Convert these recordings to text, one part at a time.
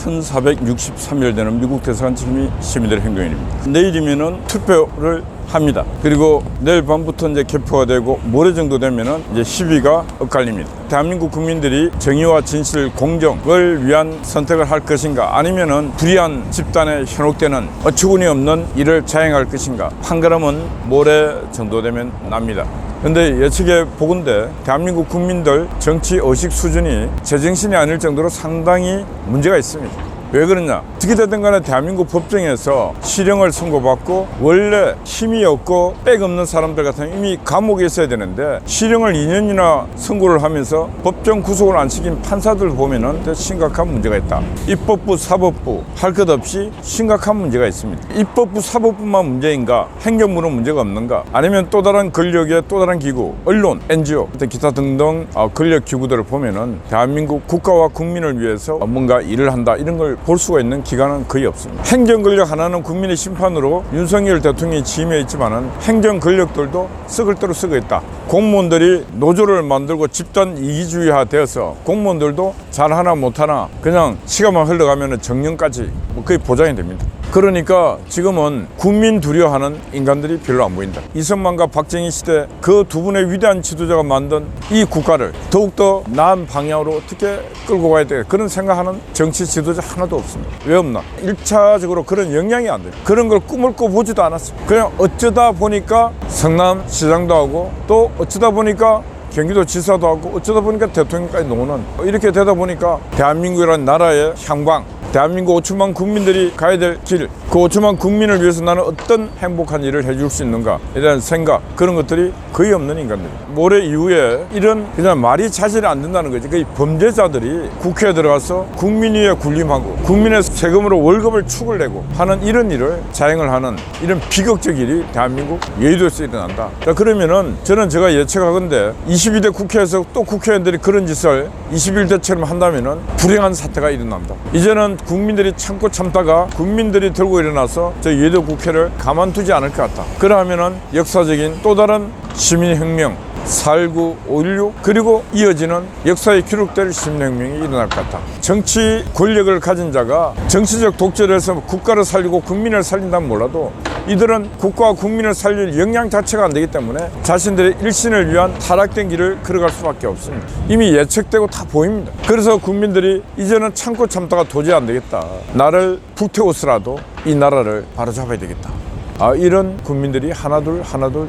1463일 되는 미국 대사관 시민들의 행동일입니다. 내일이면은 투표를 합니다. 그리고 내일 밤부터 이제 개표가 되고 모레 정도 되면은 이제 시비가 엇갈립니다. 대한민국 국민들이 정의와 진실, 공정을 위한 선택을 할 것인가, 아니면은 불의한 집단에 현혹되는 어처구니 없는 일을 자행할 것인가. 판가름은 모레 정도 되면 납니다. 근데 예측에 보건대 대한민국 국민들 정치 의식 수준이 제정신이 아닐 정도로 상당히 문제가 있습니다. 왜 그러냐? 어떻게 되든 간에 대한민국 법정에서 실형을 선고받고 원래 힘이 없고 백 없는 사람들 같으면 이미 감옥에 있어야 되는데 실형을 2년이나 선고를 하면서 법정 구속을 안 시킨 판사들 보면은 심각한 문제가 있다. 입법부, 사법부 할 것 없이 심각한 문제가 있습니다. 입법부, 사법부만 문제인가? 행정부는 문제가 없는가? 아니면 또 다른 권력의 또 다른 기구, 언론, NGO, 기타 등등 권력 기구들을 보면은 대한민국 국가와 국민을 위해서 뭔가 일을 한다, 이런 걸 볼 수가 있는 기관은 거의 없습니다. 행정 권력 하나는 국민의 심판으로 윤석열 대통령이 취임해 있지만은 행정 권력들도 썩을 대로 썩어 있다. 공무원들이 노조를 만들고 집단 이기주의화 되어서 공무원들도 잘하나 못하나 그냥 시간만 흘러가면은 정년까지 거의 보장이 됩니다. 그러니까 지금은 국민 두려워하는 인간들이 별로 안 보인다. 이승만과 박정희 시대 그 두 분의 위대한 지도자가 만든 이 국가를 더욱더 나은 방향으로 어떻게 끌고 가야 돼, 그런 생각하는 정치 지도자 하나도 없습니다. 왜 없나? 1차적으로 그런 영향이 안 돼요. 그런 걸 꿈을 꿔보지도 않았어요. 그냥 어쩌다 보니까 성남시장도 하고 또 어쩌다 보니까 경기도 지사도 하고 어쩌다 보니까 대통령까지 노는, 이렇게 되다 보니까 대한민국이라는 나라의 향방, 대한민국 5천만 국민들이 가야 될 길, 그 5천만 국민을 위해서 나는 어떤 행복한 일을 해줄 수 있는가에 대한 생각, 그런 것들이 거의 없는 인간들입니다. 모레 이후에 이런 그냥 말이 자질이 안 된다는 거지. 그 범죄자들이 국회에 들어가서 국민 위에 군림하고 국민의 세금으로 월급을 축을 내고 하는 이런 일을 자행을 하는 이런 비극적 일이 대한민국 여의도에서 일어난다. 그러면은 제가 예측하건대 22대 국회에서 또 국회의원들이 그런 짓을 21대처럼 한다면은 불행한 사태가 일어난다. 이제는 국민들이 참고 참다가 국민들이 들고 일어나서 저 여의도 국회를 가만두지 않을 것 같다. 그러면은 역사적인 또 다른 시민혁명, 4.19, 5.16 그리고 이어지는 역사에 기록될 시민혁명이 일어날 것 같다. 정치 권력을 가진 자가 정치적 독재를 해서 국가를 살리고 국민을 살린다면 몰라도 이들은 국가와 국민을 살릴 역량 자체가 안 되기 때문에 자신들의 일신을 위한 타락된 길을 걸어갈 수밖에 없습니다. 이미 예측되고 다 보입니다. 그래서 국민들이 이제는 참고 참다가 도저히 안 되겠다. 나를 불태워서라도 이 나라를 바로잡아야 되겠다. 이런 국민들이 하나둘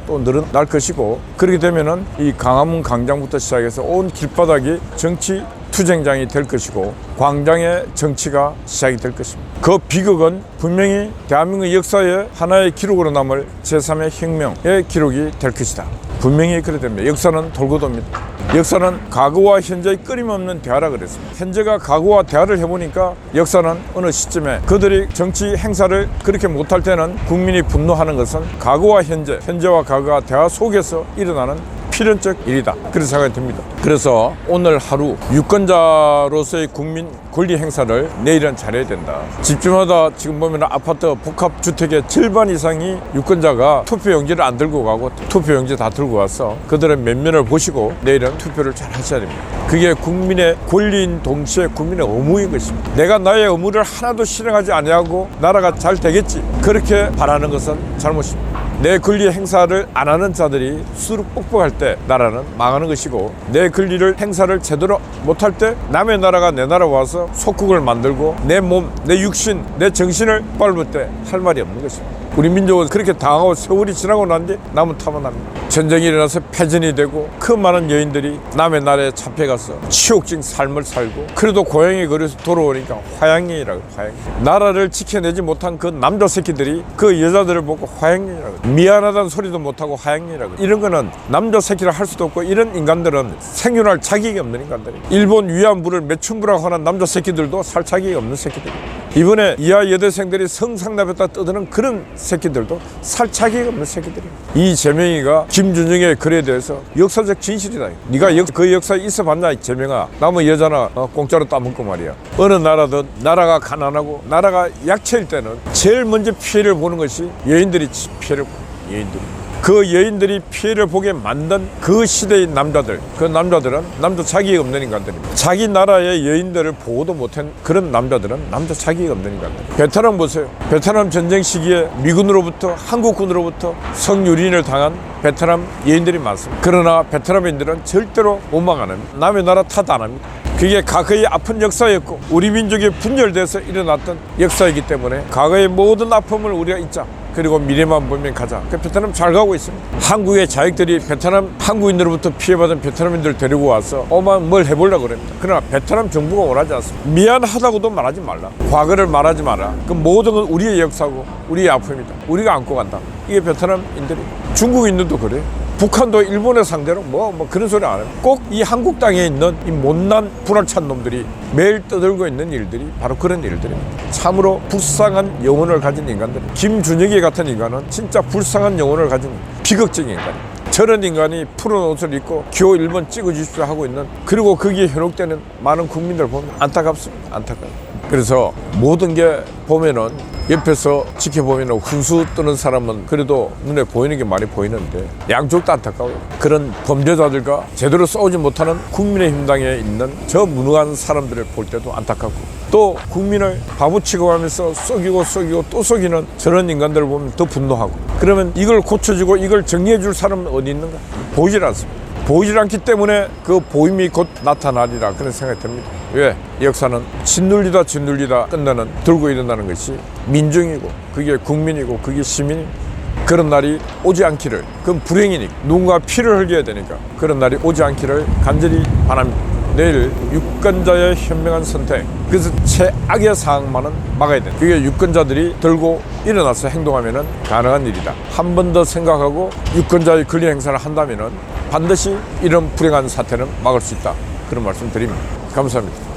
또 늘어날 것이고, 그렇게 되면은 이 광화문 광장부터 시작해서 온 길바닥이 정치 투쟁장이 될 것이고 광장의 정치가 시작이 될 것입니다. 그 비극은 분명히 대한민국 역사의 하나의 기록으로 남을 제3의 혁명의 기록이 될 것이다. 분명히 그래 됩니다. 역사는 돌고 돕니다. 역사는 과거와 현재의 끊임없는 대화라 그랬습니다. 현재가 과거와 대화를 해보니까 역사는 어느 시점에 그들이 정치 행사를 그렇게 못할 때는 국민이 분노하는 것은 과거와 현재와 과거가 대화 속에서 일어나는 필연적 일이다. 그런 생각이 듭니다. 그래서 오늘 하루 유권자로서의 국민 권리 행사를 내일은 잘해야 된다. 집집마다 지금 보면 아파트 복합주택의 절반 이상이 유권자가 투표용지를 안 들고 가고 투표용지 다 들고 와서 그들의 면면을 보시고 내일은 투표를 잘 하셔야 됩니다. 그게 국민의 권리인 동시에 국민의 의무인 것입니다. 내가 나의 의무를 하나도 실행하지 아니하고 나라가 잘 되겠지, 그렇게 바라는 것은 잘못입니다. 내 권리 행사를 안 하는 자들이 수를 뻑뻑할 때 나라는 망하는 것이고, 내 권리를 행사를 제대로 못할 때 남의 나라가 내 나라 와서 속국을 만들고 내 몸, 내 육신, 내 정신을 밟을 때 할 말이 없는 것입니다. 우리 민족은 그렇게 당하고 세월이 지나고 난 뒤 남은 타만합니다. 전쟁이 일어나서 패전이 되고 그 많은 여인들이 남의 나라에 잡혀가서 치욕적인 삶을 살고, 그래도 고향의 거리에서 돌아오니까 화양연이라고. 화양연. 나라를 지켜내지 못한 그 남자 새끼들이 그 여자들을 보고 화양연이라고. 미안하다는 소리도 못하고 화양연이라고. 이런 거는 남자 새끼를 할 수도 없고, 이런 인간들은 생존할 자격이 없는 인간들이에요. 일본 위안부를 매춘부라고 하는 남자 새끼들도 살 자격이 없는 새끼들이에요. 이번에 이하 여대생들이 성상납에다 떠드는 그런 새끼들도 살 자격이 없는 새끼들이에요. 이재명이가 김준영의 글에 대해서 역사적 진실이다. 네가 그 역사에 있어봤냐, 이재명아. 남의 여자나 공짜로 따먹고 말이야. 어느 나라든 나라가 가난하고 나라가 약체일 때는 제일 먼저 피해를 보는 것이 여인들이 피해를 보는. 여인들이 그 여인들이 피해를 보게 만든 그 시대의 남자들, 그 남자들은 남자 자격이 없는 인간들입니다. 자기 나라의 여인들을 보호도 못한 그런 남자들은 남자 자격이 없는 인간들. 베트남 보세요. 베트남 전쟁 시기에 미군으로부터 한국군으로부터 성유린을 당한 베트남 여인들이 많습니다. 그러나 베트남인들은 절대로 원망 안 합니다. 남의 나라 탓 안 합니다. 그게 과거의 아픈 역사였고 우리 민족이 분열돼서 일어났던 역사이기 때문에 과거의 모든 아픔을 우리가 잊자. 그리고 미래만 보면 가자. 그 베트남 잘 가고 있습니다. 한국의 자익들이 베트남 한국인들로부터 피해받은 베트남인들 데리고 와서 뭘 해보려고 그럽니다. 그러나 베트남 정부가 원하지 않습니다. 미안하다고도 말하지 말라. 과거를 말하지 마라. 그 모든 건 우리의 역사고 우리의 아픔이다. 우리가 안고 간다. 이게 베트남인들이. 중국인들도 그래. 북한도 일본을 상대로 뭐 그런 소리 안 해요. 꼭 이 한국 땅에 있는 이 못난 불알찬 놈들이 매일 떠들고 있는 일들이 바로 그런 일들입니다. 참으로 불쌍한 영혼을 가진 인간들. 김준혁이 같은 인간은 진짜 불쌍한 영혼을 가진 비극적인 인간입니다. 저런 인간이 푸른 옷을 입고 기호 1번 찍어주십시오 하고 있는, 그리고 거기에 현혹되는 많은 국민들 보면 안타깝습니다. 안타까워요. 그래서 모든 게 보면은 옆에서 지켜보면은 훈수 뜨는 사람은 그래도 눈에 보이는 게 많이 보이는데 양쪽도 안타까워요. 그런 범죄자들과 제대로 싸우지 못하는 국민의힘당에 있는 저 무능한 사람들을 볼 때도 안타깝고, 또 국민을 바보 취급하면서 속이고 또 속이는 저런 인간들을 보면 더 분노하고, 그러면 이걸 고쳐주고 이걸 정리해 줄 사람은 어디 있는가? 보이질 않습니다. 보이질 않기 때문에 그 보임이 곧 나타나리라 그런 생각이 듭니다. 왜? 역사는 짓눌리다 끝나는, 들고 일어나는 것이 민중이고 그게 국민이고 그게 시민이, 그런 날이 오지 않기를, 그건 불행이니까 누군가 피를 흘려야 되니까 그런 날이 오지 않기를 간절히 바랍니다. 내일 유권자의 현명한 선택, 그래서 최악의 상황만은 막아야 된다. 그게 유권자들이 들고 일어나서 행동하면 가능한 일이다. 한 번 더 생각하고 유권자의 권리 행사를 한다면 반드시 이런 불행한 사태는 막을 수 있다. 그런 말씀 드립니다. 감사합니다.